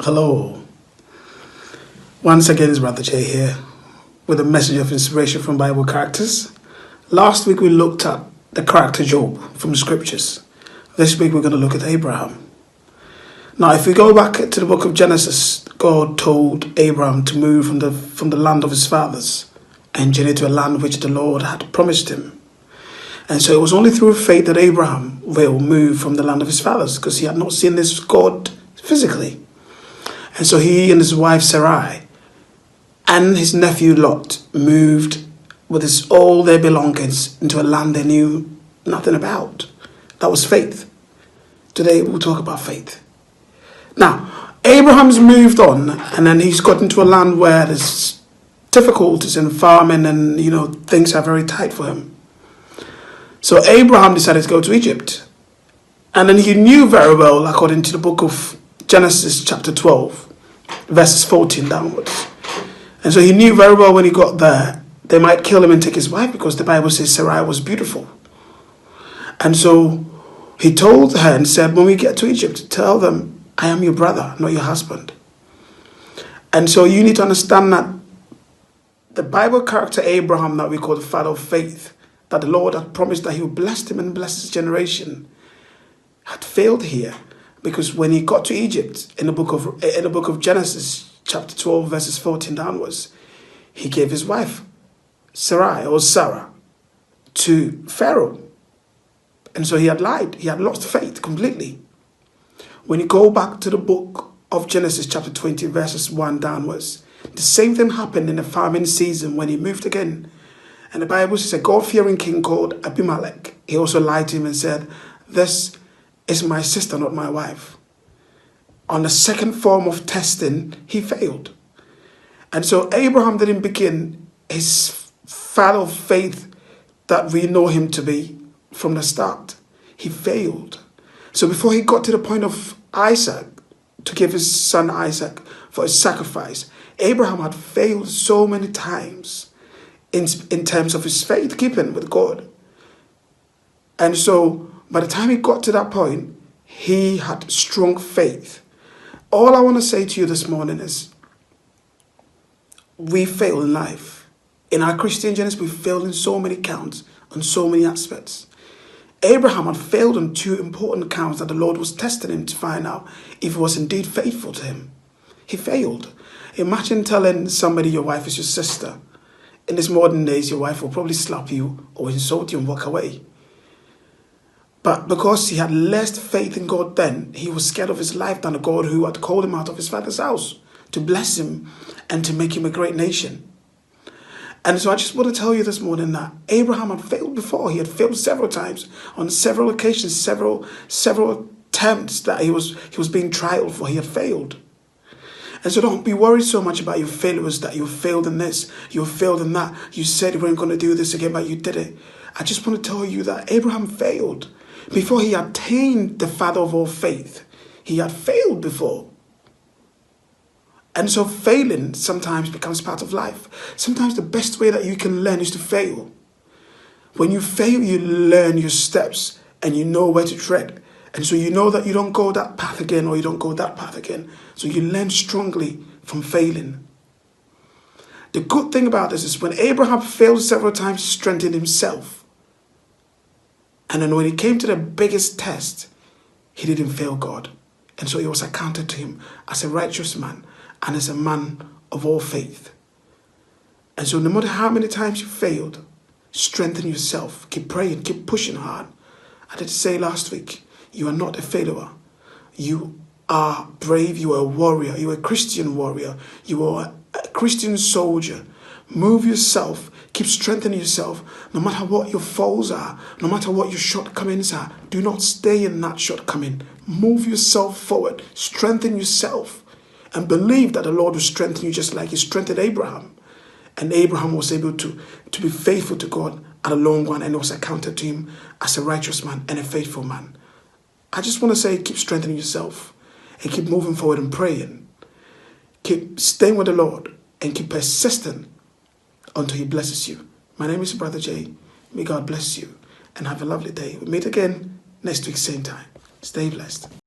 Hello. Once again, it's Brother Jay here with a message of inspiration from Bible characters. Last week we looked at the character Job from the scriptures. This week we're going to look at Abraham. Now, if we go back to the book of Genesis, God told Abraham to move from the land of his fathers and journey to a land which the Lord had promised him. And so it was only through faith that Abraham will move from the land of his fathers, because he had not seen this God physically. And so he and his wife Sarai and his nephew Lot moved with all their belongings into a land they knew nothing about. That was faith. Today we'll talk about faith. Now, Abraham's moved on, and then he's got into a land where there's difficulties in farming and, things are very tight for him. So Abraham decided to go to Egypt. And then he knew very well, according to the book of Genesis chapter 12, verses 14 downwards. And so he knew very well when he got there, they might kill him and take his wife, because the Bible says Sarai was beautiful. And so he told her and said, when we get to Egypt, tell them, I am your brother, not your husband. And so you need to understand that the Bible character Abraham, that we call the father of faith, that the Lord had promised that he would bless him and bless his generation, had failed here, because when he got to Egypt in the book of Genesis chapter 12 verses 14 downwards, he gave his wife Sarai or Sarah to Pharaoh, and so he had lied. He had lost faith completely. When you go back to the book of Genesis chapter 20 verses 1 downwards, the same thing happened in the farming season when he moved again. And the Bible says a God-fearing king called Abimelech, he also lied to him and said, this is my sister, not my wife. On the second form of testing, he failed. And so Abraham didn't begin his father of faith that we know him to be from the start. He failed. So before he got to the point of Isaac, to give his son Isaac for his sacrifice, Abraham had failed so many times in terms of his faith keeping with God. And so by the time he got to that point, he had strong faith. All I want to say to you this morning is, we fail in life. In our Christian journeys, we failed in so many counts, on so many aspects. Abraham had failed on two important counts that the Lord was testing him to find out if he was indeed faithful to him. He failed. Imagine telling somebody your wife is your sister. In these modern days, your wife will probably slap you or insult you and walk away. But because he had less faith in God then, he was scared of his life than the God who had called him out of his father's house to bless him and to make him a great nation. And so I just want to tell you this morning that Abraham had failed before. He had failed several times, on several occasions, several attempts that he was being trialed for. He had failed. And so don't be worried so much about your failures, that you failed in this, you failed in that. You said you weren't going to do this again, but you did it. I just want to tell you that Abraham failed before he attained the father of all faith. He had failed before. And so failing sometimes becomes part of life. Sometimes the best way that you can learn is to fail. When you fail, you learn your steps and you know where to tread. And so you know that you don't go that path again, or you don't go that path again. So you learn strongly from failing. The good thing about this is when Abraham failed several times, he strengthened himself. And then when he came to the biggest test, he didn't fail God. And so he was accounted to him as a righteous man and as a man of all faith. And so no matter how many times you failed, strengthen yourself. Keep praying, keep pushing hard. I did say last week, you are not a failure. You are brave. You are a warrior. You are a Christian warrior. You are a Christian soldier. Move yourself. Keep strengthening yourself. No matter what your faults are, no matter what your shortcomings are, do not stay in that shortcoming. Move yourself forward. Strengthen yourself. And believe that the Lord will strengthen you just like he strengthened Abraham. And Abraham was able to be faithful to God at a long run, and it was accounted to him as a righteous man and a faithful man. I just want to say, keep strengthening yourself and keep moving forward and praying. Keep staying with the Lord and keep persistent until he blesses you. My name is Brother Jay. May God bless you and have a lovely day. We meet again next week, same time. Stay blessed.